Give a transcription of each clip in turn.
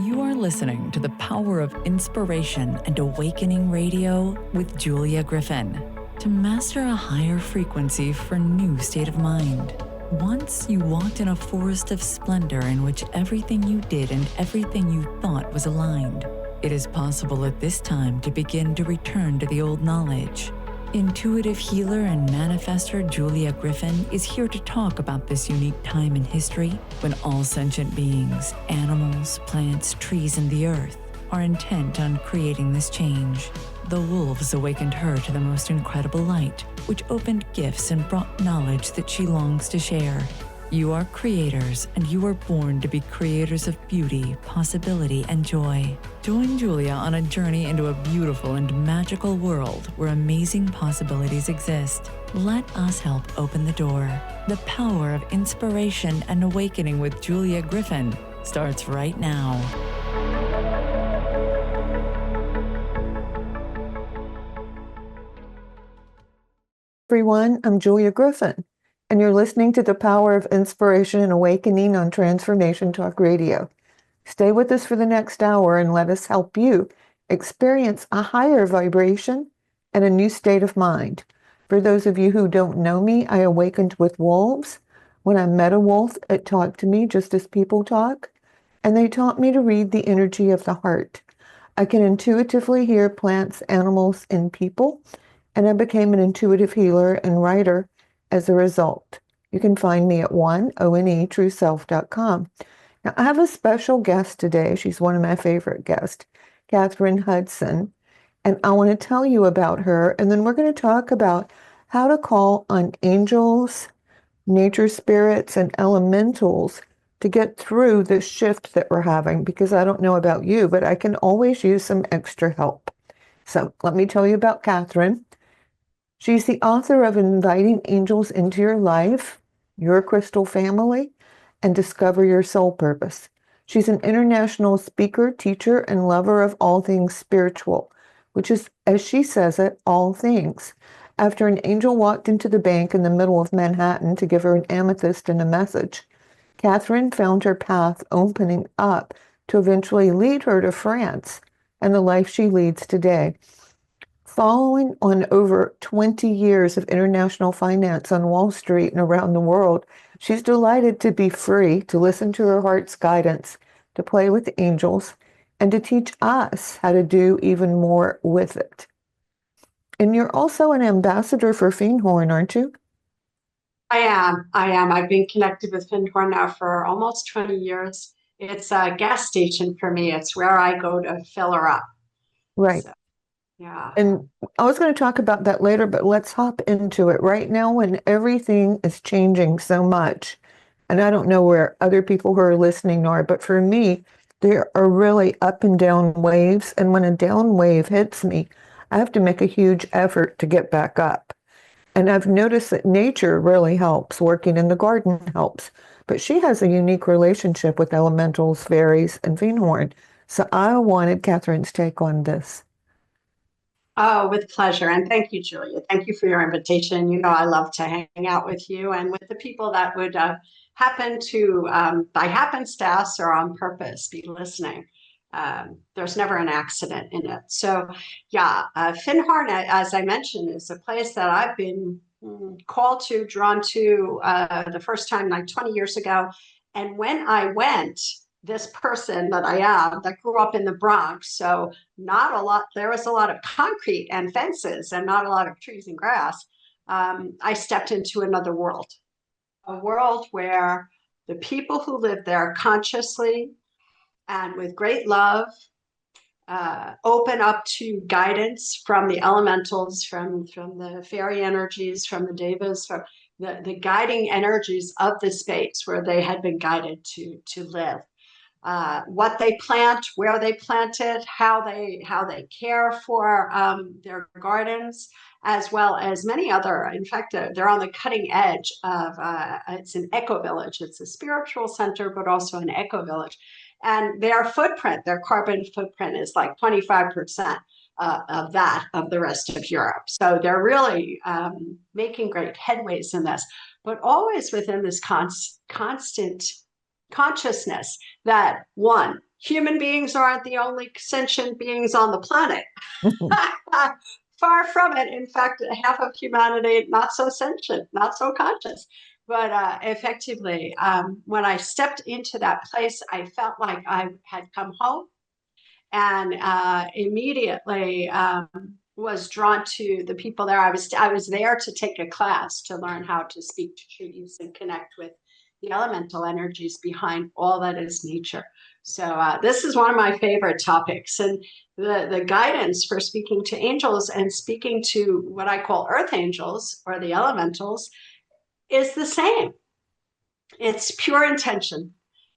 You are listening to the Power of Inspiration and Awakening Radio with Julia Griffin. To master a higher frequency for a new state of mind. Once you walked in a forest of splendor in which everything you did and everything you thought was aligned. It is possible at this time to begin to return to the old knowledge. Intuitive healer and manifestor Julia Griffin is here to talk about this unique time in history when all sentient beings, animals, plants, trees, and the earth are intent on creating this change. The wolves awakened her to the most incredible light, which opened gifts and brought knowledge that she longs to share. You are creators, and you are born to be creators of beauty, possibility, and joy. Join Julia on a journey into a beautiful and magical world where amazing possibilities exist. Let us help open the door. The Power of Inspiration and Awakening with Julia Griffin starts right now. Everyone, I'm Julia Griffin, and you're listening to the Power of Inspiration and Awakening on Transformation Talk Radio. Stay with us for the next hour and let us help you experience a higher vibration and a new state of mind. For those of you who don't know me, I awakened with wolves. When I met a wolf, it talked to me just as people talk, and they taught me to read the energy of the heart. I can intuitively hear plants, animals, and people, and I became an intuitive healer and writer as a result. You can find me at onetrueself.com. Now, I have a special guest today. She's one of my favorite guests, Kathryn Hudson, and I want to tell you about her, and then we're going to talk about how to call on angels, nature spirits, and elementals to get through this shift that we're having, because I don't know about you, but I can always use some extra help. So let me tell you about Kathryn. She's the author of Inviting Angels into Your Life, Your Crystal Family, and Discover Your Soul Purpose. She's an international speaker, teacher, and lover of all things spiritual, which is, as she says it, all things. After an angel walked into the bank in the middle of Manhattan to give her an amethyst and a message, Kathryn found her path opening up to eventually lead her to France and the life she leads today. Following on over 20 years of international finance on Wall Street and around the world, she's delighted to be free to listen to her heart's guidance, to play with angels, and to teach us how to do even more with it. And you're also an ambassador for Feenhorn, aren't you? I am. I've been connected with Feenhorn now for almost 20 years. It's a gas station for me. It's where I go to fill her up. Right. So, yeah. And I was going to talk about that later, but let's hop into it right now when everything is changing so much. And I don't know where other people who are listening are, but for me, there are really up and down waves. And when a down wave hits me, I have to make a huge effort to get back up. And I've noticed that nature really helps. Working in the garden helps. But she has a unique relationship with elementals, fairies, and Feenhorn. So I wanted Kathryn's take on this. Oh, with pleasure. And thank you, Julia. Thank you for your invitation. You know, I love to hang out with you and with the people that would happen to, by happenstance or on purpose, be listening. There's never an accident in it. So, yeah, Feenhorn, as I mentioned, is a place that I've been called to, drawn to the first time like 20 years ago. And when I went, this person that I am, that grew up in the Bronx, so there was a lot of concrete and fences and not a lot of trees and grass. I stepped into another world, a world where the people who live there consciously and with great love open up to guidance from the elementals, from the fairy energies, from the devas, from the guiding energies of the space where they had been guided to live. What they plant, where they plant it, how they care for their gardens, as well as many other. In fact, they're on the cutting edge of. It's an eco village. It's a spiritual center, but also an eco village, and their footprint, their carbon footprint, is like 25% of the rest of Europe. So they're really making great headways in this, but always within this constant consciousness that one, human beings aren't the only sentient beings on the planet. Far from it. In fact, half of humanity not so sentient, not so conscious. But effectively, when I stepped into that place, I felt like I had come home, and immediately was drawn to the people there. I was there to take a class to learn how to speak to trees and connect with the elemental energies behind all that is nature. So this is one of my favorite topics, and the guidance for speaking to angels and speaking to what I call earth angels or the elementals is the same. It's pure intention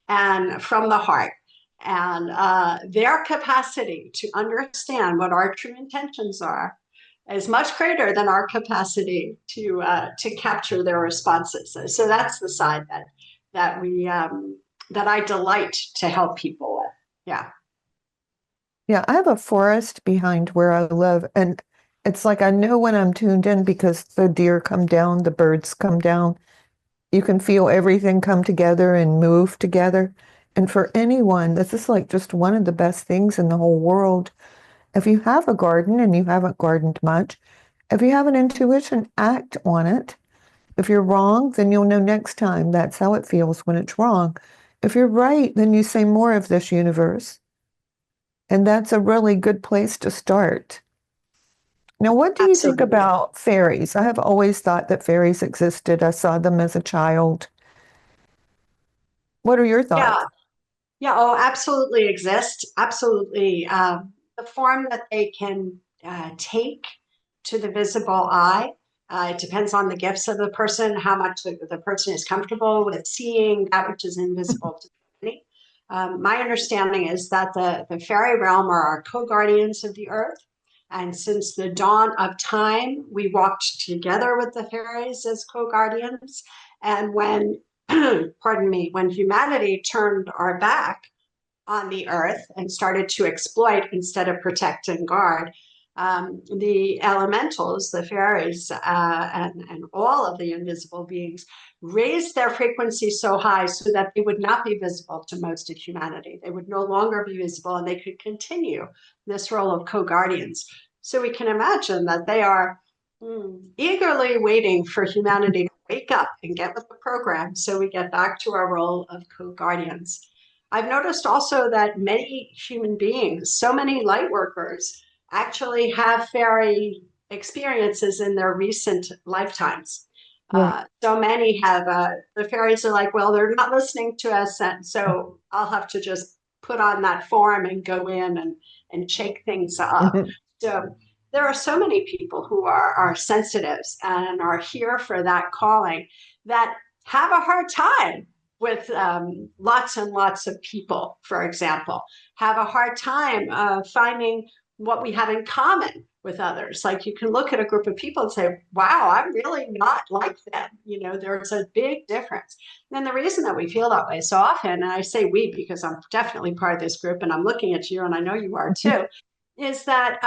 and from the heart. And their capacity to understand what our true intentions are is much greater than our capacity to capture their responses. So that's the side that we that I delight to help people with. Yeah. Yeah, I have a forest behind where I live, and it's like I know when I'm tuned in because the deer come down, the birds come down. You can feel everything come together and move together. And for anyone, this is like just one of the best things in the whole world. If you have a garden and you haven't gardened much, if you have an intuition, act on it. If you're wrong, then you'll know next time. That's how it feels when it's wrong. If you're right, then you say more of this universe. And that's a really good place to start. Now, what do you think Absolutely. about fairies? I have always thought that fairies existed. I saw them as a child. What are your thoughts? Yeah. Yeah. Oh, absolutely exist. Absolutely. The form that they can take to the visible eye. It depends on the gifts of the person, how much the person is comfortable with seeing that which is invisible to many. My understanding is that the fairy realm are our co-guardians of the earth. And since the dawn of time, we walked together with the fairies as co-guardians. And when, pardon me, when humanity turned our back on the earth and started to exploit instead of protect and guard, the elementals, the fairies, and all of the invisible beings raised their frequency so high so that they would not be visible to most of humanity. They would no longer be visible, and they could continue this role of co-guardians. So we can imagine that they are eagerly waiting for humanity to wake up and get with the program so we get back to our role of co-guardians. I've noticed also that many human beings, so many light workers, actually have fairy experiences in their recent lifetimes. Right. So many have, the fairies are like, well, they're not listening to us, and so I'll have to just put on that form and go in and shake things up. So there are so many people who are sensitives and are here for that calling that have a hard time with lots and lots of people, for example, have a hard time finding what we have in common with others. Like you can look at a group of people and say, wow, I'm really not like them. You know, there's a big difference. And the reason that we feel that way so often, and I say we because I'm definitely part of this group and I'm looking at you and I know you are too, is that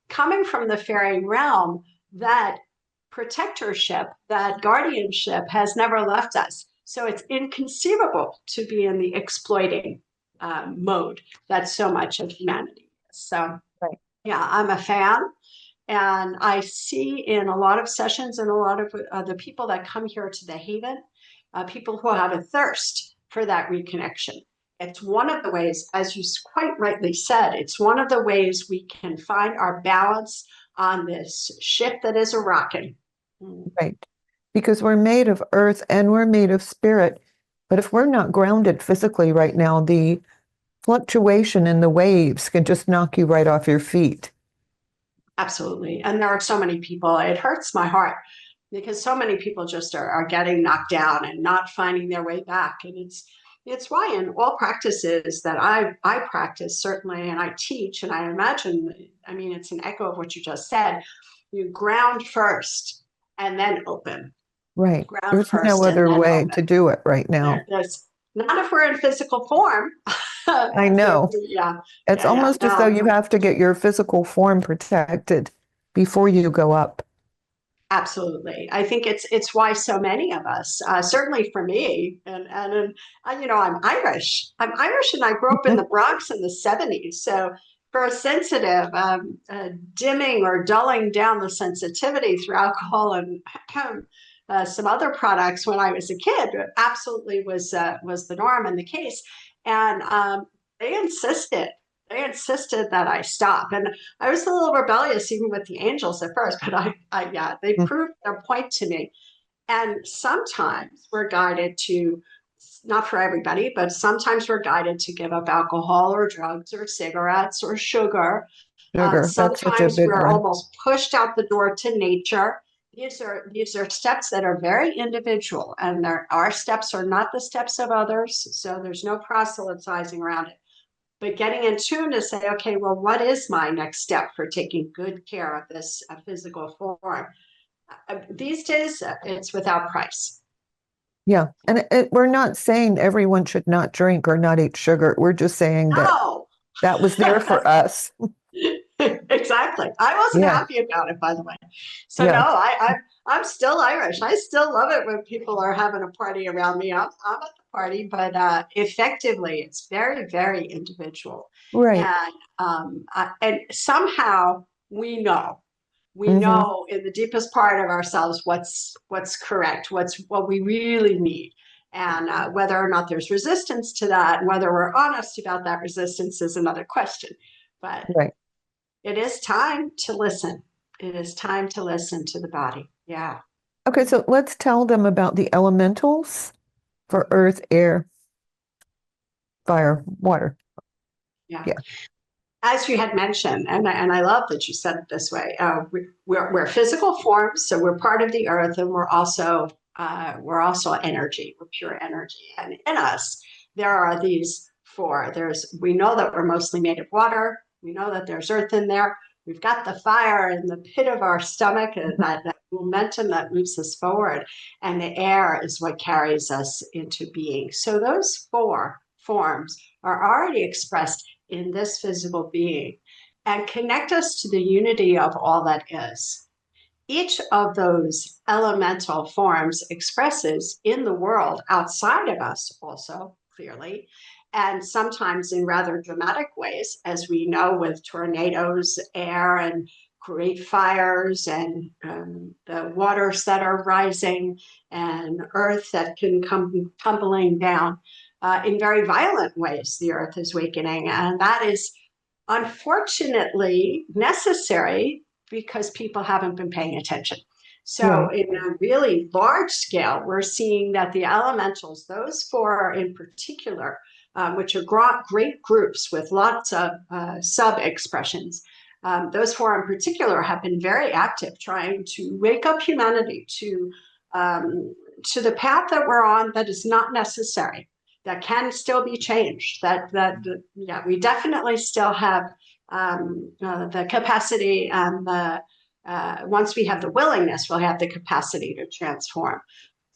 coming from the fairy realm, that protectorship, that guardianship has never left us. So it's inconceivable to be in the exploiting mode that so much of humanity is. So, Right. yeah, I'm a fan. And I see in a lot of sessions and a lot of the people that come here to the Haven, people who have a thirst for that reconnection. It's one of the ways, as you quite rightly said, it's one of the ways we can find our balance on this ship that is a rocking. Right. Because we're made of earth and we're made of spirit. But if we're not grounded physically right now, the fluctuation in the waves can just knock you right off your feet. Absolutely. And there are so many people, it hurts my heart because so many people just are getting knocked down and not finding their way back. And it's why in all practices that I practice, certainly, and I teach, and I imagine, I mean, it's an echo of what you just said. You ground first and then open. Right. Ground There's first no and other then way open. to do it right now. There's not if we're in physical form. I know. Yeah. It's Yeah. almost as though No, you have to get your physical form protected before you go up. Absolutely. I think it's why so many of us, certainly for me, I'm Irish. I'm Irish, and I grew up in the Bronx in the '70s. So for a sensitive, dimming or dulling down the sensitivity through alcohol and some other products when I was a kid, absolutely was the norm and the case. And they insisted. They insisted that I stop. And I was a little rebellious even with the angels at first, but yeah, they proved their point to me. And sometimes we're guided to, not for everybody, but sometimes we're guided to give up alcohol or drugs or cigarettes or sugar. Sugar, that's such a Sometimes big we're one. almost pushed out the door to nature. These are steps that are very individual, and our steps are not the steps of others. So there's no proselytizing around it. But getting in tune to say, okay, well, what is my next step for taking good care of this physical form? These days, it's without price. Yeah. And we're not saying everyone should not drink or not eat sugar. We're just saying that No, that was there for us. exactly. I wasn't Yeah. happy about it, by the way. So no, Yeah. I'm still Irish. I still love it when people are having a party around me. I'm at the party, but effectively, it's very, very individual. Right. And somehow we know. We Hmm. know in the deepest part of ourselves what's correct, what we really need. And whether or not there's resistance to that, and whether we're honest about that resistance is another question. But Right. it is time to listen. It is time to listen to the body. Yeah. Okay, so let's tell them about the elementals for earth, air, fire, water. Yeah. Yeah. As you had mentioned, and I love that you said it this way, we're physical forms, so we're part of the earth, and we're also energy. We're pure energy, and in us there are these four. We know that we're mostly made of water. We know that there's earth in there. We've got the fire in the pit of our stomach, and that momentum that moves us forward, and the air is what carries us into being. So those four forms are already expressed in this physical being and connect us to the unity of all that is. Each of those elemental forms expresses in the world outside of us also clearly, and sometimes in rather dramatic ways, as we know with tornadoes, air, and great fires, and the waters that are rising, and earth that can come tumbling down. In very violent ways, the earth is awakening, and that is unfortunately necessary because people haven't been paying attention. So, Right. in a really large scale, we're seeing that the elementals, those four in particular, which are great groups with lots of sub expressions, those four in particular have been very active trying to wake up humanity to the path that we're on that is not necessary, that can still be changed, yeah, we definitely still have the capacity and once we have the willingness, we'll have the capacity to transform.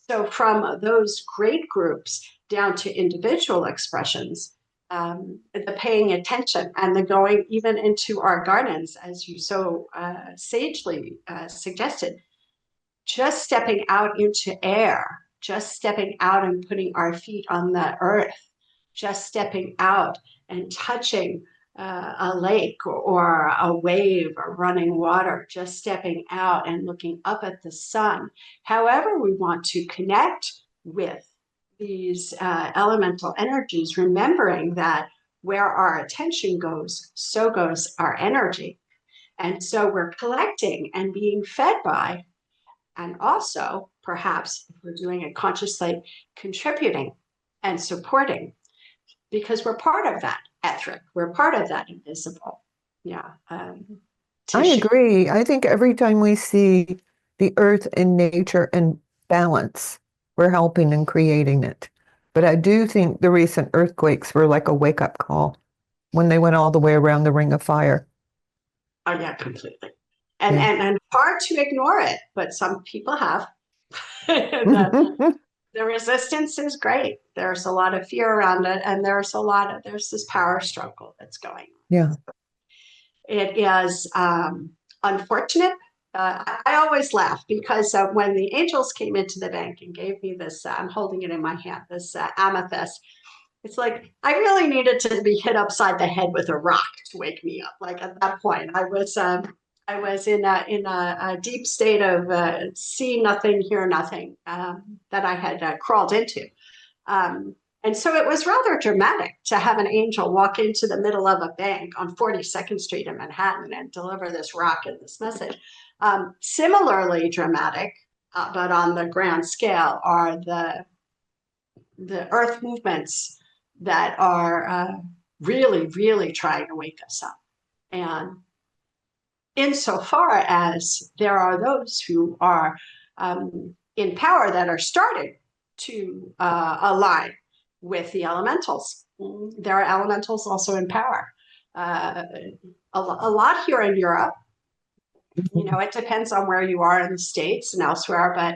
So from those great groups down to individual expressions, the paying attention and the going even into our gardens, as you so sagely suggested, just stepping out into air, just stepping out and putting our feet on the earth, just stepping out and touching a lake or a wave or running water, just stepping out and looking up at the sun. However, we want to connect with these elemental energies, remembering that where our attention goes, so goes our energy. And so we're collecting and being fed by, and also perhaps if we're doing it consciously, contributing and supporting, because we're part of that etheric, we're part of that invisible. Yeah. I Tissue. agree. I think every time we see the earth and nature in balance, we're helping and creating it. But I do think the recent earthquakes were like a wake-up call when they went all the way around the Ring of Fire. Oh yeah, completely. And, Yeah. and hard to ignore it, but some people have. The resistance is great. There's a lot of fear around it, and there's this power struggle that's going on. Yeah. It is unfortunate, I always laugh because when the angels came into the bank and gave me this, I'm holding it in my hand, this amethyst. It's like I really needed to be hit upside the head with a rock to wake me up. Like at that point, I was in a deep state of see nothing, hear nothing that I had crawled into. And so it was rather dramatic to have an angel walk into the middle of a bank on 42nd Street in Manhattan and deliver this rock and this message. Similarly dramatic, but on the grand scale, are the earth movements that are really, really trying to wake us up. And insofar as there are those who are in power that are starting to align with the elementals, there are elementals also in power. A lot here in Europe. You know, it depends on where you are in the States and elsewhere, but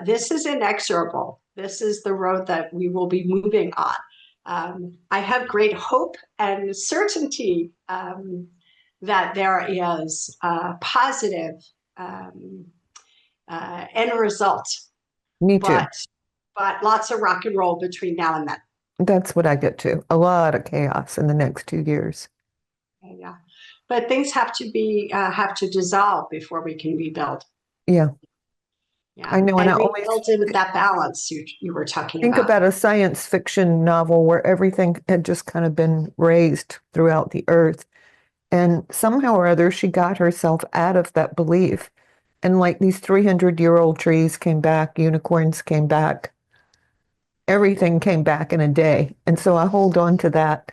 this is inexorable. This is the road that we will be moving on. I have great hope and certainty that there is a positive end result. Me too. But lots of rock and roll between now and then. That's what I get to. A lot of chaos in the next 2 years. Yeah, but things have to dissolve before we can rebuild. Yeah. Yeah, I know, and I always rebuild with that balance you were talking think about a science fiction novel where everything had just kind of been raised throughout the earth. And somehow or other, she got herself out of that belief. And like these 300-year-old trees came back, unicorns came back, everything came back in a day. And so I hold on to that.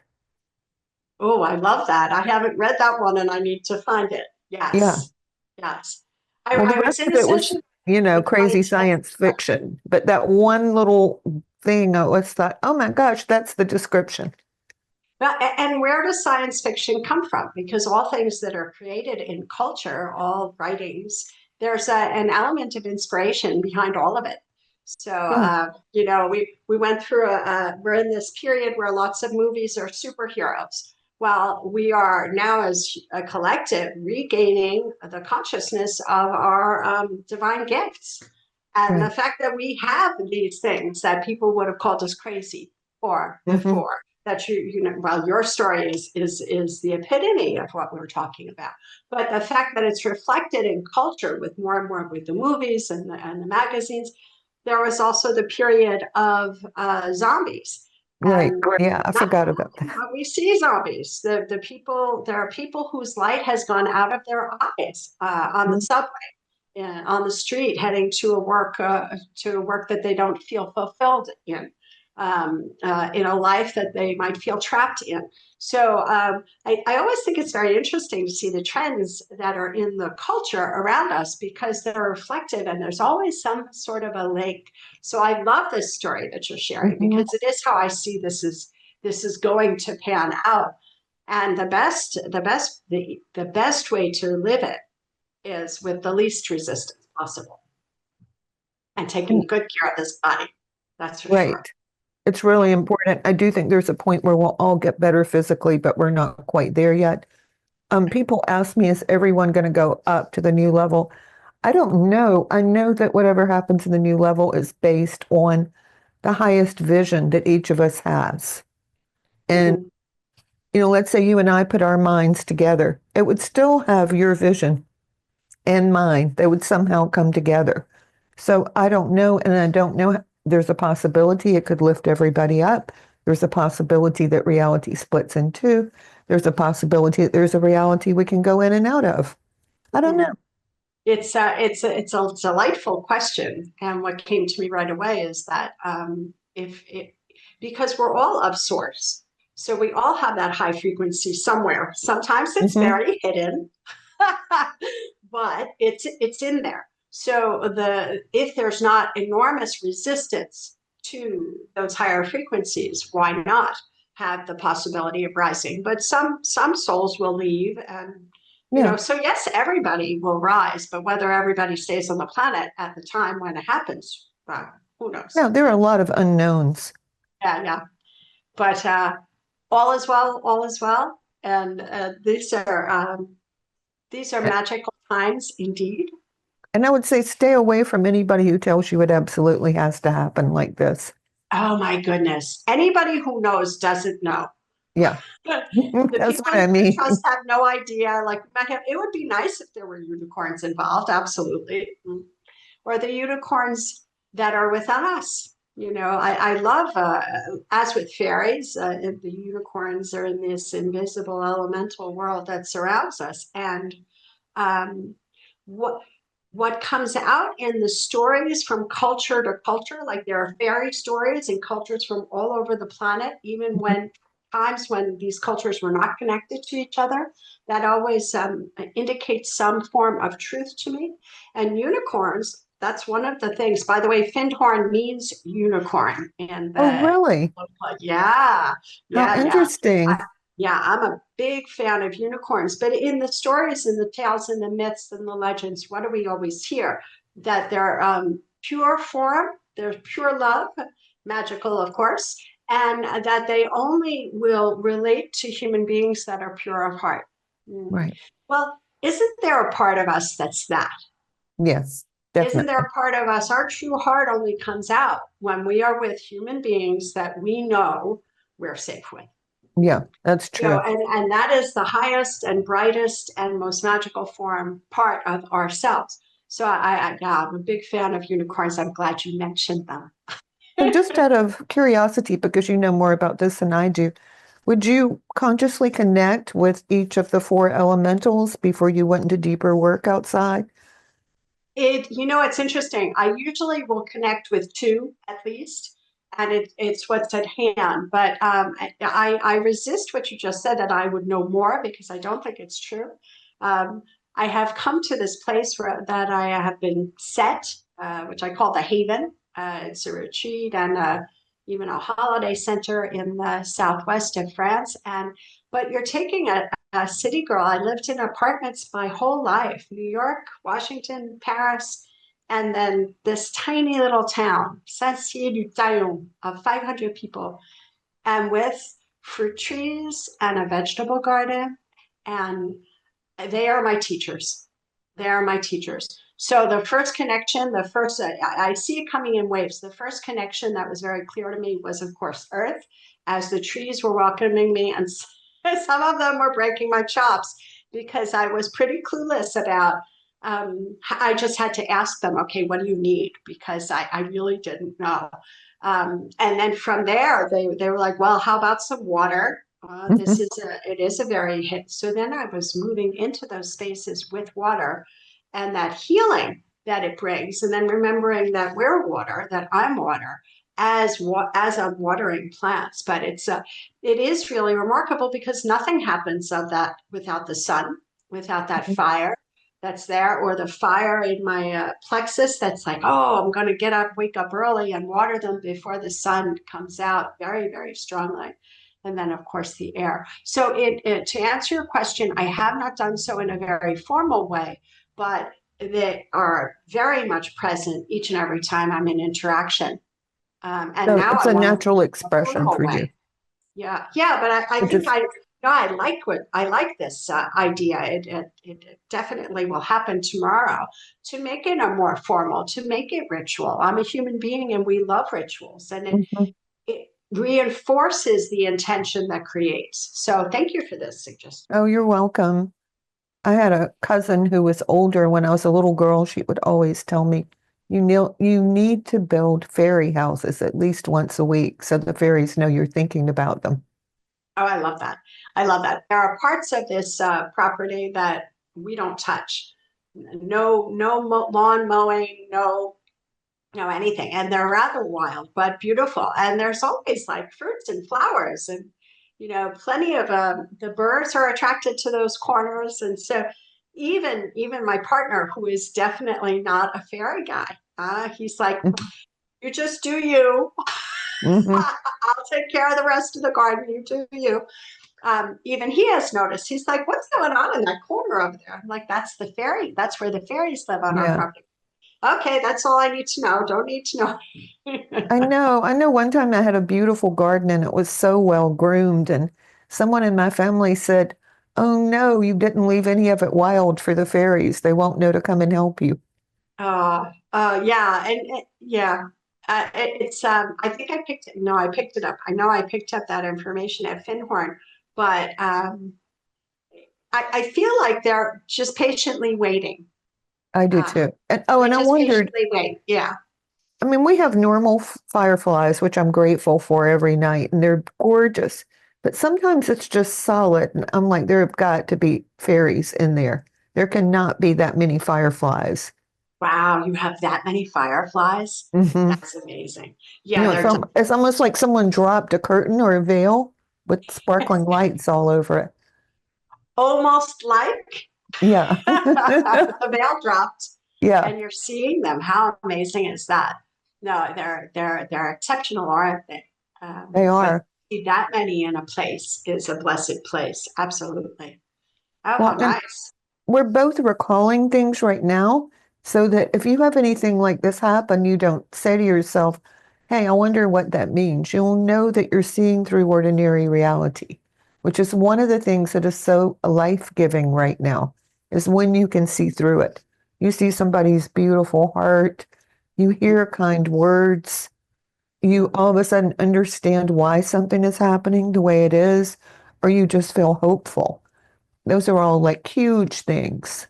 Oh, I love that. I haven't read that one and I need to find it. Yes. Yeah. Yes. Well, the rest of it was, crazy science fiction. But that one little thing, I always thought, oh my gosh, that's the description. And where does science fiction come from? Because all things that are created in culture, all writings, there's an element of inspiration behind all of it. So, we went through we're in this period where lots of movies are superheroes. Well, we are now as a collective regaining the consciousness of our divine gifts. And the fact that we have these things that people would have called us crazy for before, that your story is the epitome of what we're talking about. But the fact that it's reflected in culture with more and more with the movies and the magazines. There was also the period of zombies. Right. Yeah, I forgot about that. We see zombies. There are people whose light has gone out of their eyes on the subway, on the street, heading to a work that they don't feel fulfilled in a life that they might feel trapped in. So I always think it's very interesting to see the trends that are in the culture around us because they're reflected and there's always some sort of a link. So I love this story that you're sharing because it is how I see this is going to pan out. And the best way to live it is with the least resistance possible and taking good care of this body. That's for sure. It's really important. I do think there's a point where we'll all get better physically, but we're not quite there yet. People ask me, is everyone going to go up to the new level? I don't know. I know that whatever happens in the new level is based on the highest vision that each of us has. And, let's say you and I put our minds together. It would still have your vision and mine. They would somehow come together. So I don't know, and I don't know. There's a possibility it could lift everybody up. There's a possibility that reality splits in two. There's a possibility that there's a reality we can go in and out of. I don't know. It's a delightful question, and what came to me right away is that because we're all of source, so we all have that high frequency somewhere. Sometimes it's very hidden, but it's in there. So if there's not enormous resistance to those higher frequencies, why not have the possibility of rising? But some souls will leave, and so yes, everybody will rise, but whether everybody stays on the planet at the time when it happens, who knows? No, there are a lot of unknowns. Yeah. But all is well, and these are magical times indeed. And I would say stay away from anybody who tells you it absolutely has to happen like this. Oh my goodness. Anybody who knows doesn't know. Yeah, The that's people what I you can mean. trust have no idea. Like, it would be nice if there were unicorns involved, absolutely. Or the unicorns that are within us. I love, as with fairies, the unicorns are in this invisible elemental world that surrounds us. And um, what what comes out in the stories from culture to culture, like there are fairy stories in cultures from all over the planet, even when times when these cultures were not connected to each other, that always indicates some form of truth to me. And unicorns, that's one of the things. By the way, Findhorn means unicorn in Oh, the really? yeah, How yeah. interesting. Yeah, I'm a big fan of unicorns, but in the stories and the tales and the myths and the legends, what do we always hear? That they're pure form, they're pure love, magical, of course, and that they only will relate to human beings that are pure of heart. Mm. Right. Well, isn't there a part of us that's that? Yes, Isn't there definitely. a part of us? Our true heart only comes out when we are with human beings that we know we're safe with. Yeah, that's true. And that is the highest and brightest and most magical form part of ourselves. So yeah, I'm a big fan of unicorns. I'm glad you mentioned them. So just out of curiosity, because you know more about this than I do, would you consciously connect with each of the four elementals before you went into deeper work outside? It's interesting. I usually will connect with two at least, and it's what's at hand. But I resist what you just said that I would know more because I don't think it's true. Um, I have come to this place where that I have been set, which I call the Haven. It's a retreat and even a holiday center in the southwest of France. But you're taking a city girl. I lived in apartments my whole life, New York, Washington, Paris, and then this tiny little town, Saint-Cyr-du-Taillon, of 500 people, and with fruit trees and a vegetable garden. And they are my teachers. They are my teachers. So the first connection, I see it coming in waves. The first connection that was very clear to me was, of course, Earth, as the trees were welcoming me, and some of them were breaking my chops because I was pretty clueless about. I just had to ask them, okay, what do you need? Because I really didn't know. And then from there, they were like, well, how about some water? It is a very hit. So then I was moving into those spaces with water and that healing that it brings, and then remembering that we're water, that I'm water, as I'm watering plants. But it is really remarkable because nothing happens of that without the sun, without that fire that's there, or the fire in my plexus that's like, oh, I'm going to wake up early and water them before the sun comes out very, very strongly. And then, of course, the air. So, to answer your question, I have not done so in a very formal way, but they are very much present each and every time I'm in interaction. And So now it's I a want to natural do it in a expression formal for you, way. Yeah, yeah, but I which think is, I like this idea. It definitely will happen tomorrow to make it a more formal, to make it ritual. I'm a human being, and we love rituals, and Mhm. it reinforces the intention that creates. So, thank you for this suggestion. Oh, you're welcome. I had a cousin who was older when I was a little girl. She would always tell me, you need to build fairy houses at least once a week so the fairies know you're thinking about them. Oh, I love that. I love that. There are parts of this property that we don't touch. No lawn mowing, no anything, and they're rather wild but beautiful, and there's always like fruits and flowers, and plenty of the birds are attracted to those corners. And so even my partner, who is definitely not a fairy guy, he's like, you just do you. Hmm. I'll take care of the rest of the garden, you do you. Even he has noticed. He's like, what's going on in that corner over there? I'm like, that's the fairy, that's where the fairies live on our Yeah, property. Okay, that's all I need to know. Don't need to know. I know. I know one time I had a beautiful garden and it was so well groomed, and someone in my family said, Oh no, you didn't leave any of it wild for the fairies. They won't know to come and help you. Yeah, yeah. It's I think I picked it. No, I picked it up. I know I picked up that information at Finhorn, but I feel like they're just patiently waiting. I do Uh, too. And they I just wondered, patiently wait. Yeah. I mean, we have normal fireflies, which I'm grateful for every night, and they're gorgeous. But sometimes it's just solid, and I'm like, there have got to be fairies in there. There cannot be that many fireflies. Wow, you have that many fireflies? Hmm. That's amazing. You Yeah, know, they're it's almost like someone dropped a curtain or a veil with sparkling lights all over it. almost like Yeah. the veil dropped Yeah, and you're seeing them. How amazing is that? No, they're exceptional, aren't they? they But are. to see that many in a place is a blessed place. Absolutely. Oh, how Well, and nice. we're both recalling things right now so that if you have anything like this happen, you don't say to yourself, hey, I wonder what that means. You'll know that you're seeing through ordinary reality, which is one of the things that is so life-giving right now, is when you can see through it. You see somebody's beautiful heart, you hear kind words, you all of a sudden understand why something is happening the way it is, or you just feel hopeful. Those are all like huge things.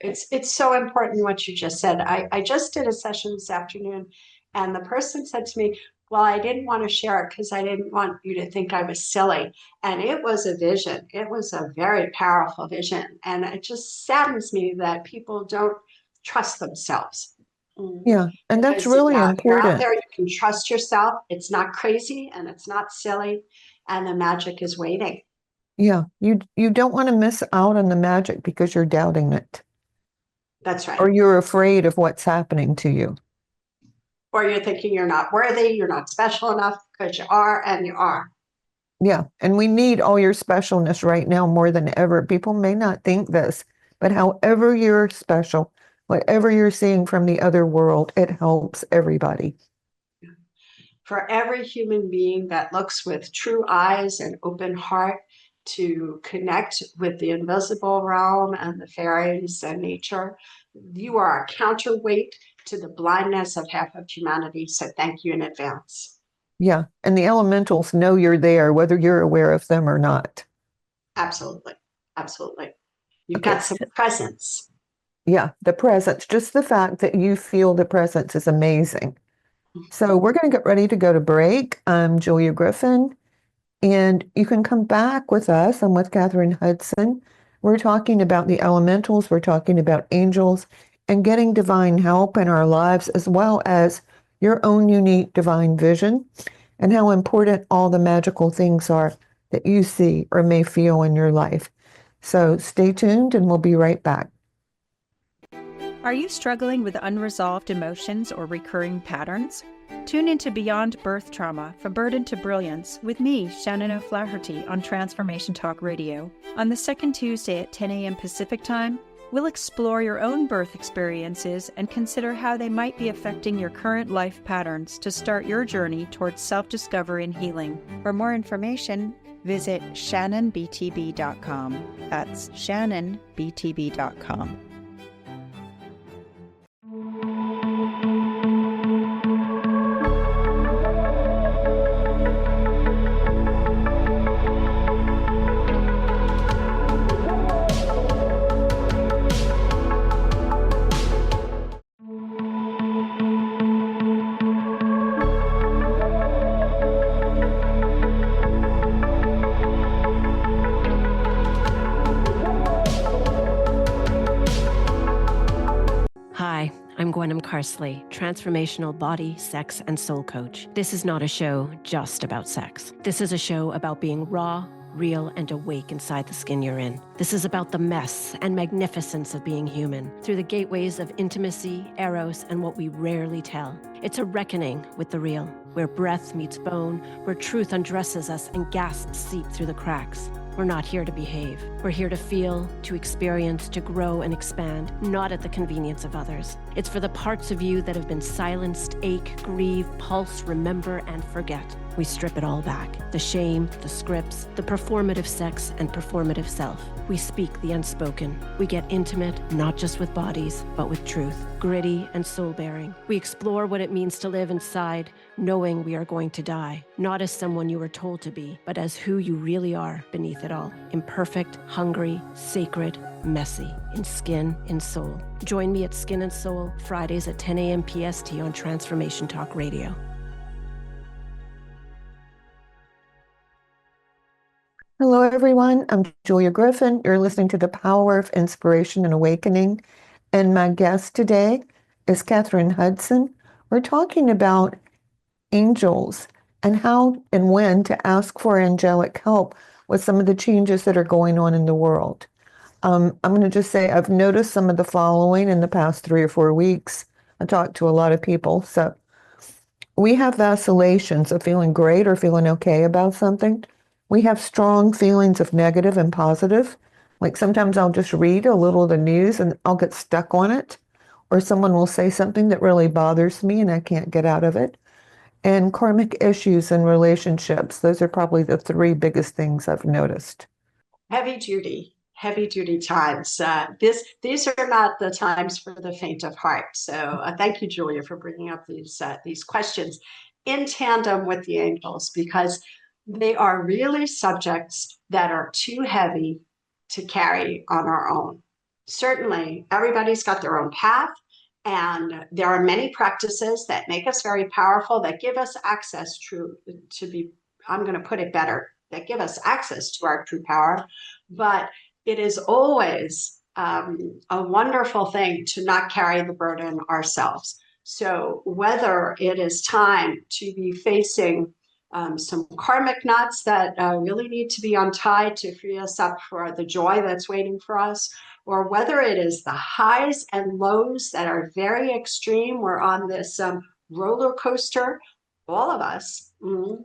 It's so important what you just said. I just did a session this afternoon, and the person said to me, "Well, I didn't want to share it because I didn't want you to think I was silly." And it was a vision. It was a very powerful vision, and it just saddens me that people don't trust themselves. Mm. Yeah, and that's Because really you're out important. there, you can trust yourself. It's not crazy and it's not silly, and the magic is waiting. Yeah, you don't want to miss out on the magic because you're doubting it That's right. or you're afraid of what's happening to you. Or you're thinking you're not worthy, you're not special enough because you are, and you are. Yeah, and we need all your specialness right now more than ever. People may not think this, but however you're special, whatever you're seeing from the other world, it helps everybody. For every human being that looks with true eyes and open heart to connect with the invisible realm and the fairies and nature, you are a counterweight to the blindness of half of humanity. So thank you in advance. Yeah, and the elementals know you're there, whether you're aware of them or not. Absolutely. Absolutely. You've Okay, got some presence. yeah, the presence, just the fact that you feel the presence is amazing. So we're going to get ready to go to break. I'm Julia Griffin, and you can come back with us. I'm with Kathryn Hudson. We're talking about the elementals, we're talking about angels, and getting divine help in our lives, as well as your own unique divine vision and how important all the magical things are that you see or may feel in your life. So stay tuned, and we'll be right back. Are you struggling with unresolved emotions or recurring patterns? Tune into Beyond Birth Trauma, From Burden to Brilliance with me, Shannon O'Flaherty, on Transformation Talk Radio. On the second Tuesday at 10 a.m. Pacific Time, we'll explore your own birth experiences and consider how they might be affecting your current life patterns to start your journey towards self-discovery and healing. For more information, visit shannonbtb.com. That's shannonbtb.com. Hi, I'm Gwenham Carsley, transformational body, sex, and soul coach. This is not a show just about sex. This is a show about being raw, real, and awake inside the skin you're in. This is about the mess and magnificence of being human through the gateways of intimacy, eros, and what we rarely tell. It's a reckoning with the real, where breath meets bone, where truth undresses us and gasps seep through the cracks. We're not here to behave. We're here to feel, to experience, to grow and expand, not at the convenience of others. It's for the parts of you that have been silenced, ache, grieve, pulse, remember, and forget. We strip it all back. The shame, the scripts, the performative sex and performative self. We speak the unspoken. We get intimate, not just with bodies, but with truth. Gritty and soul-bearing. We explore what it means to live inside, knowing we are going to die. Not as someone you were told to be, but as who you really are beneath it all. Imperfect, hungry, sacred, messy, in skin, in soul. Join me at Skin and Soul, Fridays at 10 a.m. PST on Transformation Talk Radio. Hello, everyone. I'm Julia Griffin. You're listening to The Power of Inspiration and Awakening. And my guest today is Kathryn Hudson. We're talking about angels and how and when to ask for angelic help with some of the changes that are going on in the world. I'm going to just say I've noticed some of the following in the past 3 or 4 weeks. I talked to a lot of people. So we have vacillations of feeling great or feeling okay about something. We have strong feelings of negative and positive. Like sometimes I'll just read a little of the news and I'll get stuck on it. Or someone will say something that really bothers me and I can't get out of it. And karmic issues in relationships. Those are probably the 3 biggest things I've noticed. Heavy duty times. These are not the times for the faint of heart. So thank you, Julia, for bringing up these questions in tandem with the angels, because they are really subjects that are too heavy to carry on our own. Certainly, everybody's got their own path, and there are many practices that make us very powerful, that give us access I'm going to put it better, that give us access to our true power. But it is always a wonderful thing to not carry the burden ourselves. So whether it is time to be facing some karmic knots that really need to be untied to free us up for the joy that's waiting for us, or whether it is the highs and lows that are very extreme. We're on this roller coaster, all of us,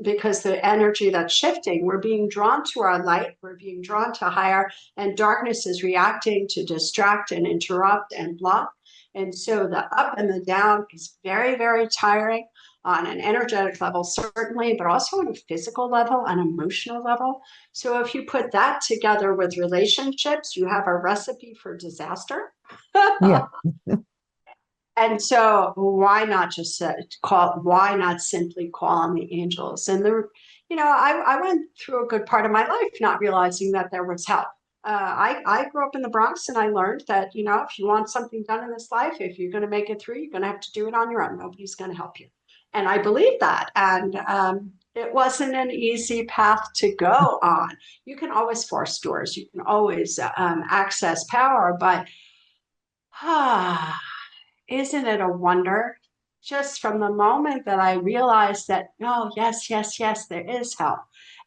because the energy that's shifting, we're being drawn to our light, we're being drawn to higher, and darkness is reacting to distract and interrupt and block. And so the up and the down is very, very tiring on an energetic level, certainly, but also on a physical level, an emotional level. So if you put that together with relationships, you have a recipe for disaster. Yeah. And so why not why not simply call on the angels? And I went through a good part of my life not realizing that there was help. I grew up in the Bronx, and I learned that, if you want something done in this life, if you're going to make it through, you're going to have to do it on your own. Nobody's going to help you. And I believe that. And it wasn't an easy path to go on. You can always force doors. You can always access power. But isn't it a wonder? Just from the moment that I realized that, oh, yes, yes, yes, there is help.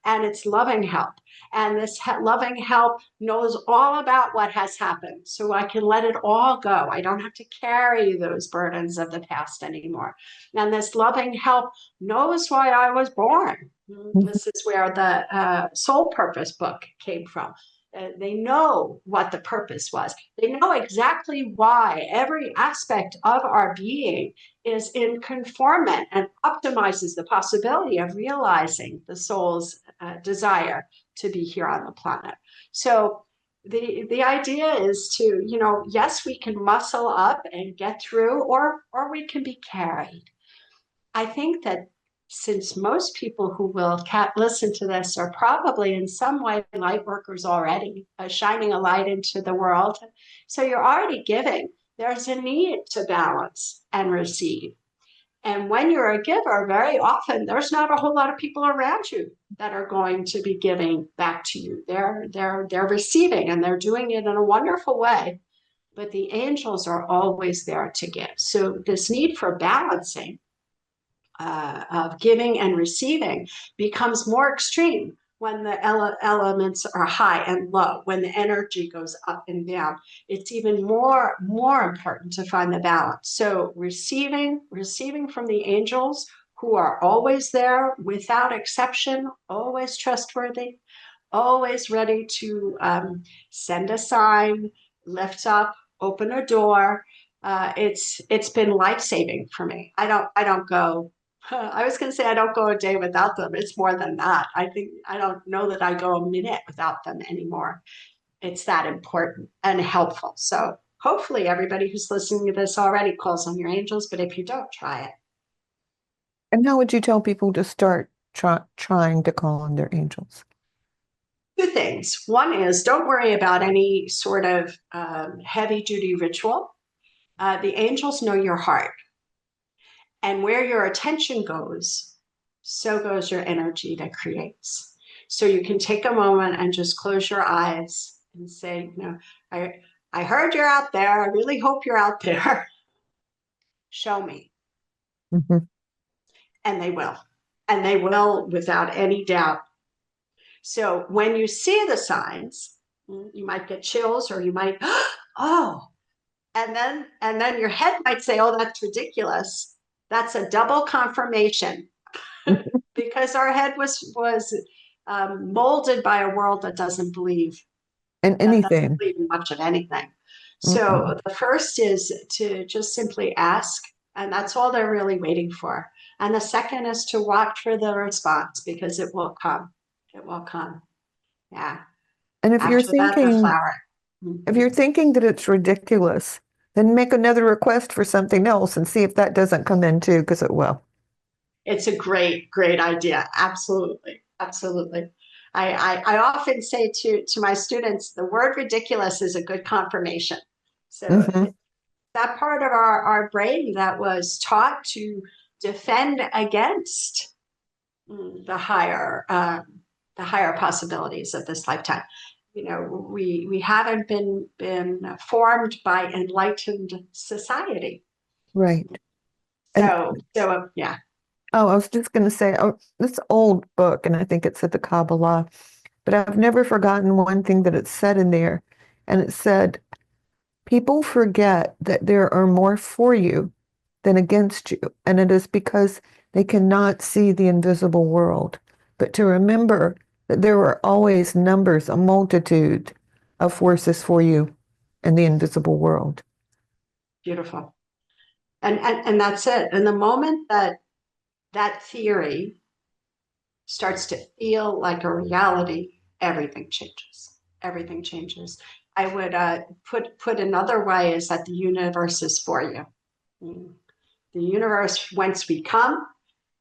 And it's loving help. And this loving help knows all about what has happened. So I can let it all go. I don't have to carry those burdens of the past anymore. And this loving help knows why I was born. This is where the Soul Purpose book came from. They know what the purpose was. They know exactly why every aspect of our being is in conformment and optimizes the possibility of realizing the soul's desire to be here on the planet. So the idea is to, yes, we can muscle up and get through, or we can be carried. I think that since most people who will listen to this are probably in some way light workers already, shining a light into the world, so you're already giving, there's a need to balance and receive. And when you're a giver, very often there's not a whole lot of people around you that are going to be giving back to you. They're receiving, and they're doing it in a wonderful way. But the angels are always there to give. So this need for balancing of giving and receiving becomes more extreme when the elements are high and low, when the energy goes up and down. It's even more important to find the balance. So receiving from the angels, who are always there without exception, always trustworthy, always ready to send a sign, lift up, open a door, It's been life-saving for me. I don't go, I was going to say I don't go a day without them. It's more than that. I don't know that I go a minute without them anymore. It's that important and helpful. So hopefully everybody who's listening to this already calls on your angels, but if you don't, try it. And how would you tell people to start trying to call on their angels? Two things. One is don't worry about any sort of heavy duty ritual. The angels know your heart. And where your attention goes, so goes your energy that creates. So you can take a moment and just close your eyes and say, I heard you're out there. I really hope you're out there. Show me. Mm-hmm. And they will. And they will without any doubt. So when you see the signs, you might get chills or you might, oh, and then your head might say, oh, that's ridiculous. That's a double confirmation because our head was molded by a world that doesn't believe And anything. in much of anything. So the first is to just simply ask, and that's all they're really waiting for. And the second is to watch for the response because it will come. It will come. Yeah. And if you're After that, the thinking, flower. if you're thinking that it's ridiculous, then make another request for something else and see if that doesn't come in too, because it will. It's a great, great idea. Absolutely. Absolutely. I often say to my students, the word ridiculous is a good confirmation. So that part of our brain that was taught to defend against the higher possibilities of this lifetime. We haven't been formed by enlightened society. Right. So yeah. Oh, I was just going to say, this old book, and I think it's at the Kabbalah, but I've never forgotten one thing that it said in there. And it said, people forget that there are more for you than against you. And it is because they cannot see the invisible world. But to remember that there are always numbers, a multitude of forces for you in the invisible world. Beautiful. And that's it. And the moment that theory starts to feel like a reality, everything changes. Everything changes. I would put another way is that the universe is for you. The universe, once we come,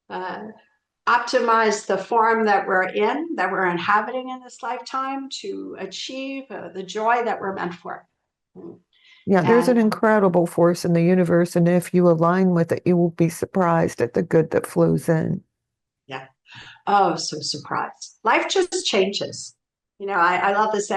optimize the form that we're in, that we're inhabiting in this lifetime to achieve the joy that we're meant for. Yeah, there's an incredible force in the universe, and if you align with it, you will be surprised at the good that flows in. Yeah. Oh, so surprised. Life just changes. I love this.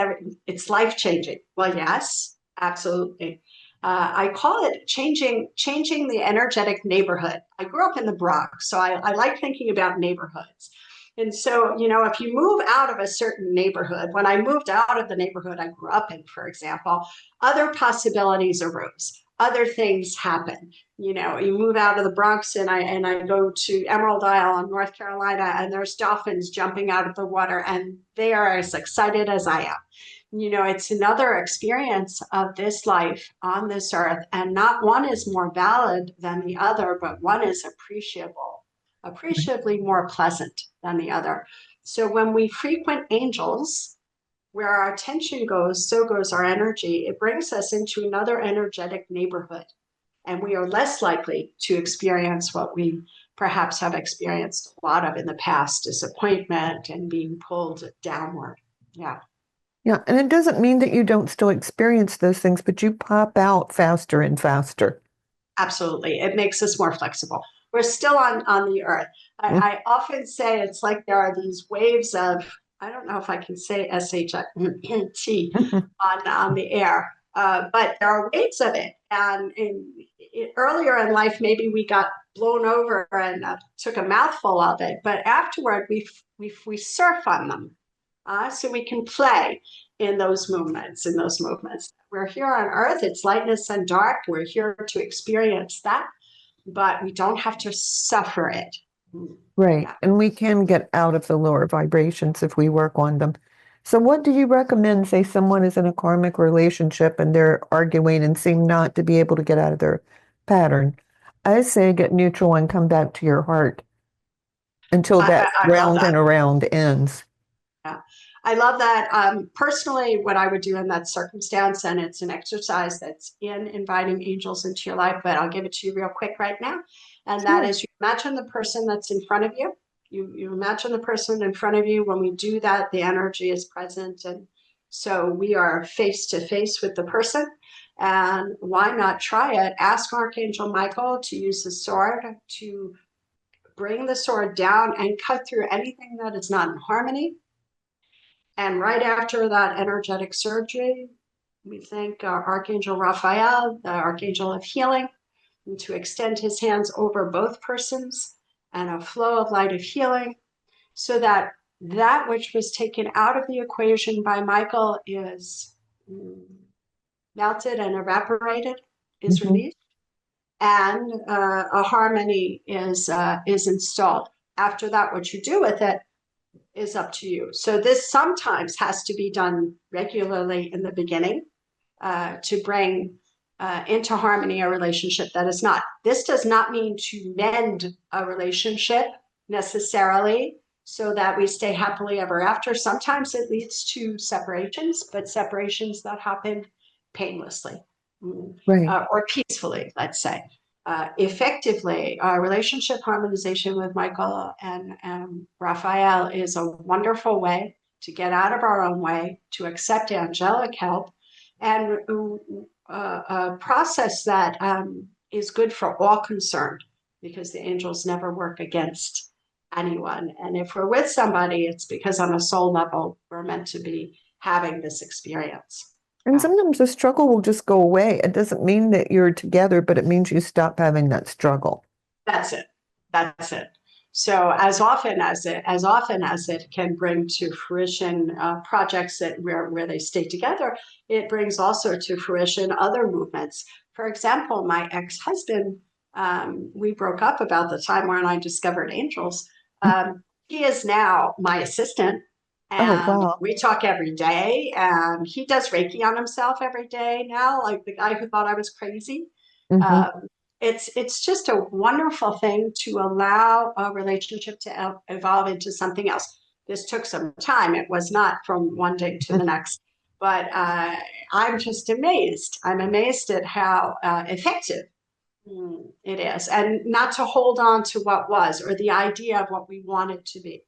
It's life-changing. Well, yes, absolutely. I call it changing the energetic neighborhood. I grew up in the Bronx, so I like thinking about neighborhoods. And so, if you move out of a certain neighborhood, when I moved out of the neighborhood I grew up in, for example, other possibilities arose. Other things happen. You move out of the Bronx and I go to Emerald Isle in North Carolina, and there's dolphins jumping out of the water, and they are as excited as I am. It's another experience of this life on this earth, and not one is more valid than the other, but one is appreciably more pleasant than the other. So when we frequent angels, where our attention goes, so goes our energy. It brings us into another energetic neighborhood, and we are less likely to experience what we perhaps have experienced a lot of in the past, disappointment and being pulled downward. Yeah. Yeah, and it doesn't mean that you don't still experience those things, but you pop out faster and faster. Absolutely. It makes us more flexible. We're still on the earth. I often say it's like there are these waves of, I don't know if I can say S-H-I-T on the air, but there are waves of it. And earlier in life, maybe we got blown over and took a mouthful of it. But afterward, we surf on them. So we can play in those movements, We're here on earth, it's lightness and dark. We're here to experience that, but we don't have to suffer it. Right. Yeah. And we can get out of the lower vibrations if we work on them. So what do you recommend, say someone is in a karmic relationship and they're arguing and seem not to be able to get out of their pattern? I say get neutral and come back to your heart until that I love round that. and around ends. Yeah, I love that. Personally, what I would do in that circumstance, and it's an exercise that's in inviting angels into your life, but I'll give it to you real quick right now. And that Sure. is, you imagine the person that's in front of you. You imagine the person in front of you. When we do that, the energy is present. And so we are face to face with the person. And why not try it? Ask Archangel Michael to use the sword to bring the sword down and cut through anything that is not in harmony. And right after that energetic surgery, we thank Archangel Raphael, the Archangel of Healing, and to extend his hands over both persons and a flow of light of healing so that that which was taken out of the equation by Michael is melted and evaporated, is Mhm. released, and a harmony is installed. After that, what you do with it is up to you. So this sometimes has to be done regularly in the beginning to bring into harmony a relationship that is not. This does not mean to mend a relationship necessarily so that we stay happily ever after. Sometimes it leads to separations, but separations that happen painlessly Right. or peacefully, let's say. Effectively, relationship harmonization with Michael and Raphael is a wonderful way to get out of our own way, to accept angelic help, and a process that is good for all concerned because the angels never work against anyone. And if we're with somebody, it's because on a soul level, we're meant to be having this experience. And sometimes the struggle will just go away. It doesn't mean that you're together, but it means you stop having that struggle. That's it. That's it. So as often as it can bring to fruition projects that where they stay together, it brings also to fruition other movements. For example, my ex-husband, we broke up about the time when I discovered angels. He is now my assistant, Oh, and wow. we talk every day. And he does Reiki on himself every day now, like the guy who thought I was crazy. Hmm. Um, it's just a wonderful thing to allow a relationship to evolve into something else. This took some time. It was not from one day to the next, but I'm just amazed. I'm amazed at how effective it is, and not to hold on to what was or the idea of what we want it to be,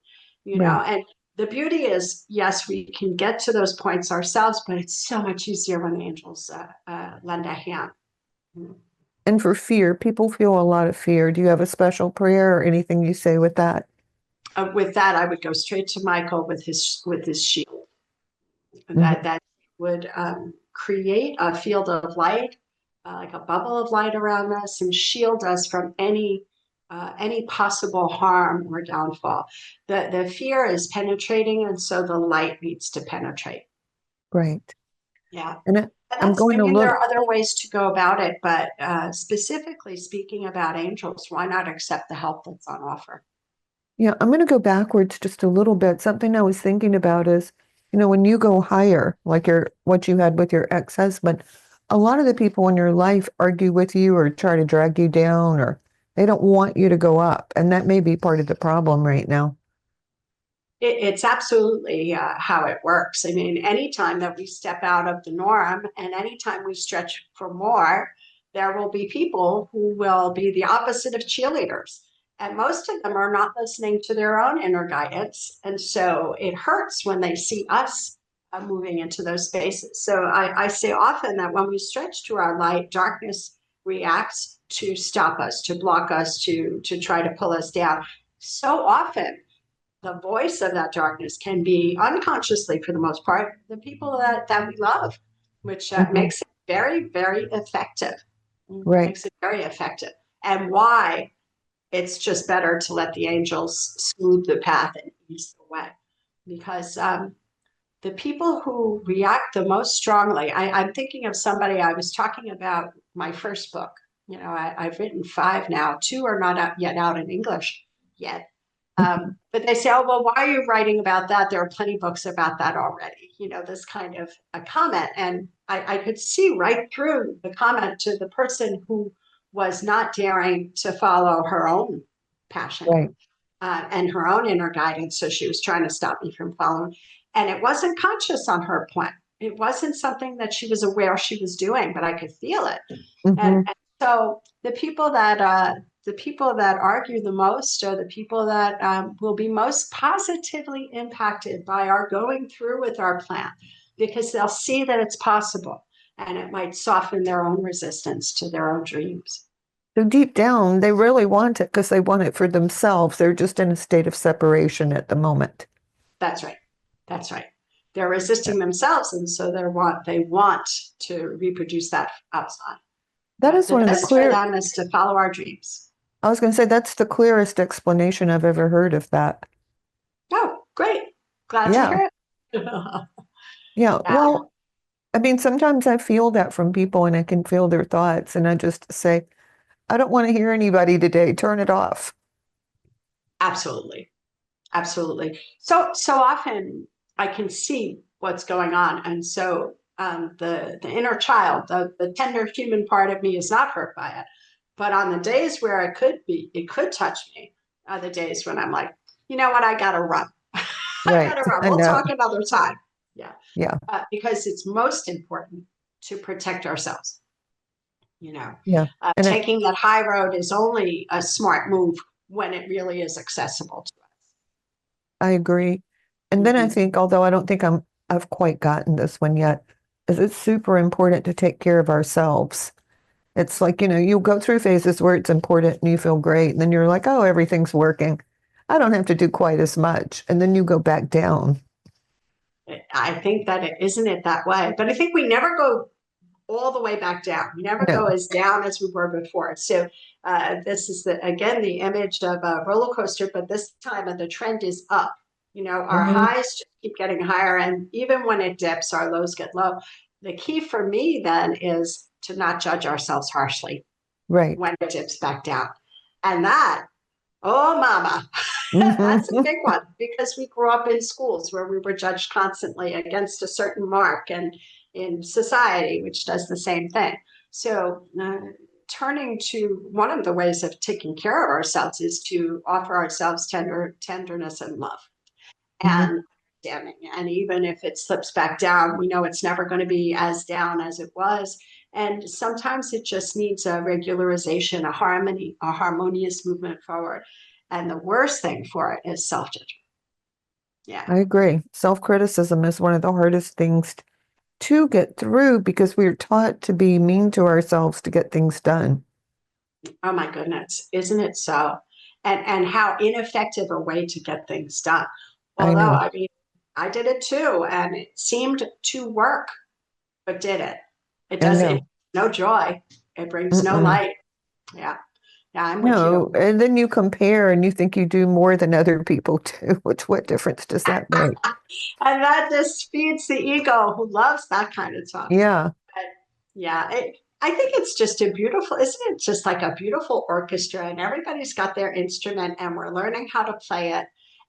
Right. and the beauty is, yes, we can get to those points ourselves, but it's so much easier when the angels lend a hand. And for fear, people feel a lot of fear. Do you have a special prayer or anything you say with that? With that, I would go straight to Michael with his shield. Mhm. That would create a field of light, like a bubble of light around us, and shield us from any possible harm or downfall. The fear is penetrating, and so the light needs to penetrate. Right. Yeah. And And I'm that's, going I to mean, there look. are other ways to go about it, but specifically speaking about angels, why not accept the help that's on offer? Yeah, I'm going to go backwards just a little bit. Something I was thinking about is, when you go higher, like what you had with your ex-husband, a lot of the people in your life argue with you or try to drag you down, or they don't want you to go up. And that may be part of the problem right now. It's absolutely how it works. I mean, anytime that we step out of the norm and anytime we stretch for more, there will be people who will be the opposite of cheerleaders. And most of them are not listening to their own inner guidance. And so it hurts when they see us moving into those spaces. So I say often that when we stretch to our light, darkness reacts to stop us, to block us, to try to pull us down. So often, the voice of that darkness can be unconsciously, for the most part, the people that we love, which Mhm. makes it very, very effective. Right. Makes it very effective. And why it's just better to let the angels smooth the path and ease the way. Because the people who react the most strongly, I'm thinking of somebody. I was talking about my first book. I've written 5 now. 2 are not yet out in English yet. But they say, oh, well, why are you writing about that? There are plenty of books about that already, this kind of a comment. And I could see right through the comment to the person who was not daring to follow her own passion Right. And her own inner guidance. So she was trying to stop me from following. And it wasn't conscious on her point. It wasn't something that she was aware she was doing, but I could feel it. And so the people that argue the most are the people that will be most positively impacted by our going through with our plan, because they'll see that it's possible, and it might soften their own resistance to their own dreams. So deep down, they really want it because they want it for themselves. They're just in a state of separation at the moment. That's right. That's right. They're resisting themselves, and so they want to reproduce that outside. That is one of the best for them is to follow our dreams. I was going to say that's the clearest explanation I've ever heard of that. Oh, great. Glad to hear it. Yeah. Well, I mean, sometimes I feel that from people and I can feel their thoughts, and I just say, I don't want to hear anybody today. Turn it off. Absolutely. Absolutely. So often I can see what's going on. And so the inner child, the tender human part of me is not hurt by it. But on the days where it could touch me, are the days when I'm like, you know what, I got to run. I got to run. We'll talk another time. Yeah. Yeah. Because it's most important to protect ourselves. Yeah. Taking that high road is only a smart move when it really is accessible to us. I agree. And then I think, although I don't think I've quite gotten this one yet, is it's super important to take care of ourselves. It's like, you go through phases where it's important and you feel great. And then you're like, oh, everything's working. I don't have to do quite as much. And then you go back down. I think that isn't it that way. But I think we never go all the way back down. We never go as down as we were before. So this is, again, the image of a roller coaster, but this time the trend is up. Our highs just keep getting higher. And even when it dips, our lows get low. The key for me then is to not judge ourselves harshly when it dips back down. And that, oh, mama, that's a big one, because we grew up in schools where we were judged constantly against a certain mark, and in society, which does the same thing. So turning to one of the ways of taking care of ourselves is to offer ourselves tenderness and love and understanding. And even if it slips back down, we know it's never going to be as down as it was. And sometimes it just needs a regularization, a harmonious movement forward. And the worst thing for it is self-judgment. Yeah, I agree. Self-criticism is one of the hardest things to get through because we're taught to be mean to ourselves to get things done. Oh my goodness, isn't it so? And how ineffective a way to get things done. Although, I mean, I did it too, and it seemed to work, but did it? It doesn't. No joy. It brings no light. Yeah. Yeah, I'm with you. And then you compare and you think you do more than other people do, what difference does that make? And that just feeds the ego who loves that kind of talk. Yeah. I think it's just isn't it just like a beautiful orchestra, and everybody's got their instrument and we're learning how to play it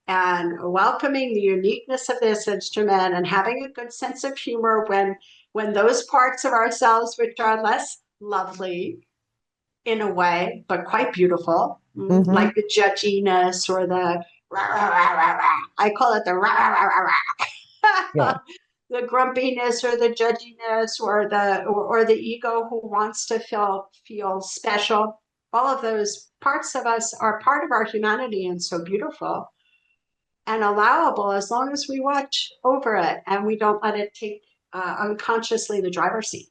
and welcoming the uniqueness of this instrument and having a good sense of humor when those parts of ourselves which are less lovely in a way, but quite beautiful, like the judginess or the rah, rah, rah, rah, rah. I call it the rah, rah, rah, rah, rah. The grumpiness or the judginess or the ego who wants to feel special. All of those parts of us are part of our humanity and so beautiful and allowable as long as we watch over it and we don't let it take unconsciously the driver's seat.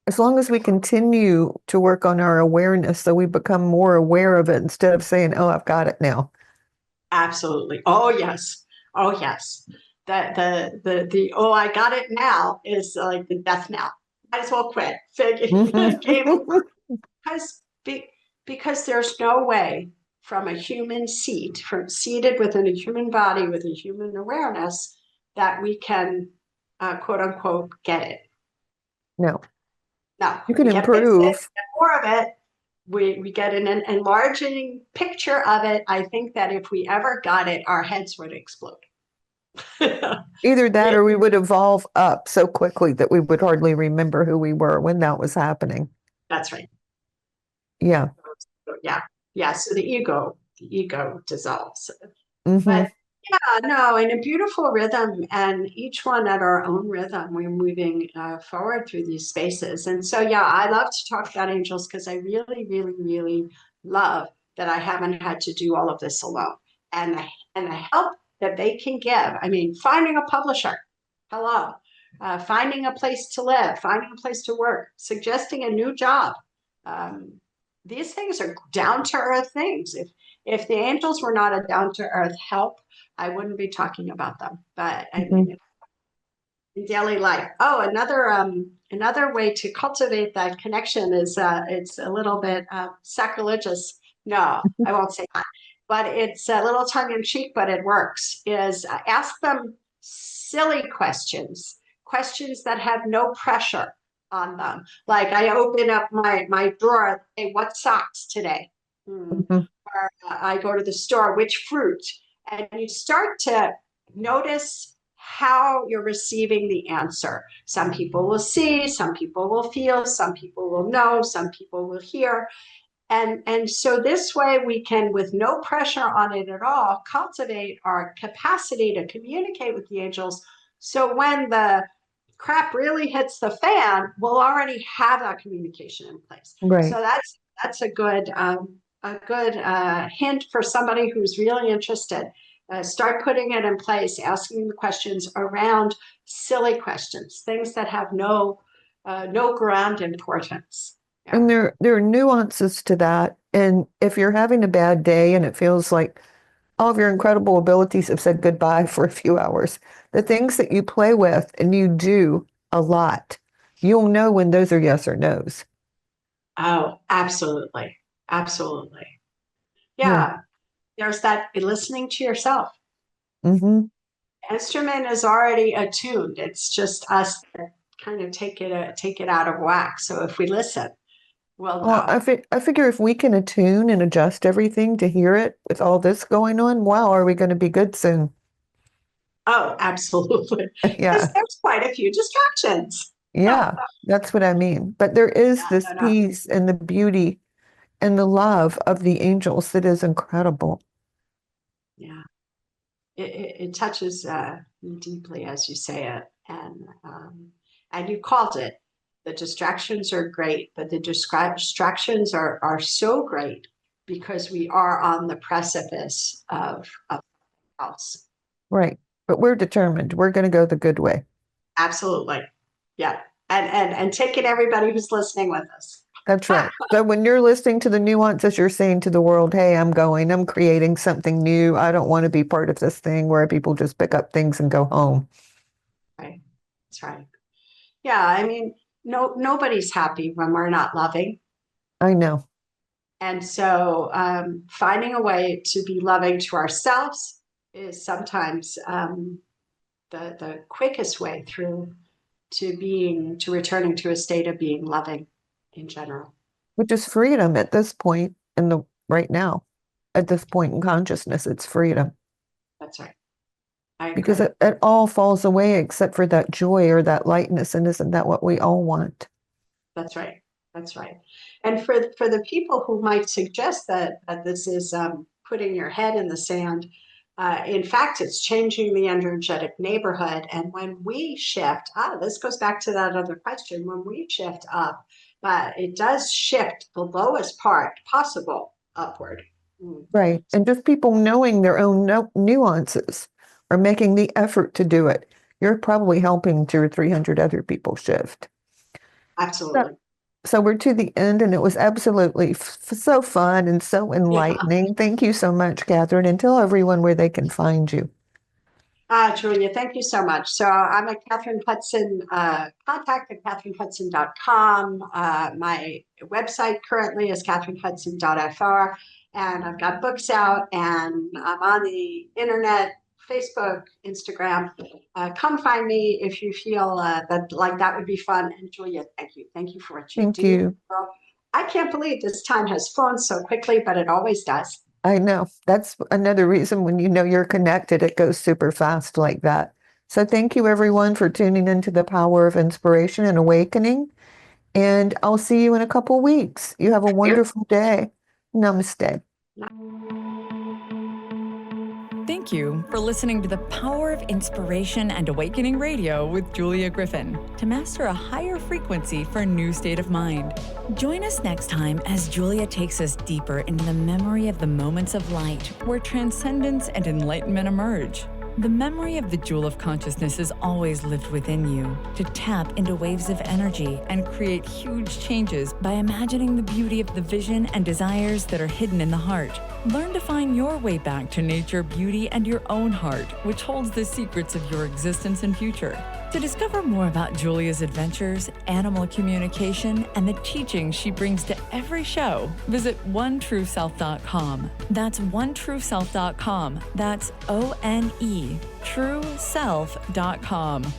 As long as we continue to work on our awareness so we become more aware of it instead of saying, oh, I've got it now. Absolutely. Oh, yes. Oh, yes. The oh, I got it now is like the death knell. Might as well quit. Game over. Because there's no way from a human seated within a human body with a human awareness that we can, quote unquote, get it. No. No. You can improve. Get more of it, we get an enlarging picture of it. I think that if we ever got it, our heads would explode. Either that Yeah, or we would evolve up so quickly that we would hardly remember who we were when that was happening. that's right. Yeah. Yeah, yeah. So the ego dissolves. Hmm. But yeah, no, in a beautiful rhythm, and each one at our own rhythm, we're moving forward through these spaces. And so, yeah, I love to talk about angels because I really, really, really love that I haven't had to do all of this alone. And the help that they can give. I mean, finding a publisher, hello, finding a place to live, finding a place to work, suggesting a new job. Um, these things are down to earth things. If the angels were not a down to earth help, I wouldn't be talking about them. But I Hmm. mean, in daily life. Oh, another way to cultivate that connection is it's a little bit sacrilegious. No, I won't say that, but it's a little tongue in cheek, but it works. Is ask them silly questions, questions that have no pressure on them. Like I open up my drawer, hey, what socks today? Hmm. Or I go to the store, which fruit? And you start to notice how you're receiving the answer. Some people will see, some people will feel, some people will know, some people will hear. And so this way we can, with no pressure on it at all, cultivate our capacity to communicate with the angels. So when the crap really hits the fan, we'll already have that communication in place. Right. So that's a good hint for somebody who's really interested. Start putting it in place, asking the questions around silly questions, things that have no ground importance. Yeah. And there are nuances to that. And if you're having a bad day and it feels like all of your incredible abilities have said goodbye for a few hours, the things that you play with and you do a lot, you'll know when those are yes or no's. Oh, absolutely. Absolutely. Yeah. Yeah. There's that listening to yourself. Hmm. Instrument is already attuned. It's just us that kind of take it out of whack. So if we listen, we'll Well, know. I figure if we can attune and adjust everything to hear it with all this going on, wow, are we going to be good soon? Oh, absolutely. Because Yeah. there's quite a few distractions. Oh, Yeah. That's what I mean. But there is yeah, this no, no. peace and the beauty and the love of the angels that is incredible. Yeah. It touches me deeply as you say it. And you called it. The distractions are great, but the distractions are so great because we are on the precipice of else. Right. But we're determined. We're going to go the good way. Absolutely. Yeah. And take it everybody who's listening with us. That's right. So when you're listening to the nuances, you're saying to the world, hey, I'm creating something new. I don't want to be part of this thing where people just pick up things and go home. Right. That's right. Yeah. I mean, nobody's happy when we're not loving. I know. And so finding a way to be loving to ourselves is sometimes the quickest way through to returning to a state of being loving in general. Which is freedom at this point in the right now. At this point in consciousness, it's freedom. That's right. I Because agree. it all falls away except for that joy or that lightness. And isn't that what we all want? That's right. That's right. And for the people who might suggest that this is putting your head in the sand, in fact, it's changing the energetic neighborhood. And when we shift, this goes back to that other question. When we shift up, it does shift the lowest part possible upward. Mm. Right. And just people knowing their own nuances or making the effort to do it. You're probably helping 200 or 300 other people shift. So, Absolutely. so we're to the end, and it was absolutely so fun and so Yeah. enlightening. Thank you so much, Kathryn, and tell everyone where they can find you. Julia, thank you so much. So I'm at Kathryn Hudson, contact at kathrynhudson.com. My website currently is kathrynhudson.fr, and I've got books out, and I'm on the internet, Facebook, Instagram. Come find me if you feel that like that would be fun. And Julia, thank you. Thank you for what you Thank do you. I can't believe this time has flown so quickly, but it always does. I know. That's another reason when you know you're connected, it goes super fast like that. So thank you everyone for tuning into the power of inspiration and awakening. And I'll see you in a couple weeks. You have a wonderful day. Namaste. Thank you for listening to the Power of Inspiration and Awakening Radio with Julia Griffin to master a higher frequency for a new state of mind. Join us next time as Julia takes us deeper into the memory of the moments of light where transcendence and enlightenment emerge. The memory of the jewel of consciousness is always lived within you to tap into waves of energy and create huge changes by imagining the beauty of the vision and desires that are hidden in the heart. Learn to find your way back to nature, beauty, and your own heart, which holds the secrets of your existence and future. To discover more about Julia's adventures, animal communication, and the teachings she brings to every show, visit onetrueself.com. That's onetrueself.com. That's ONE, trueself.com.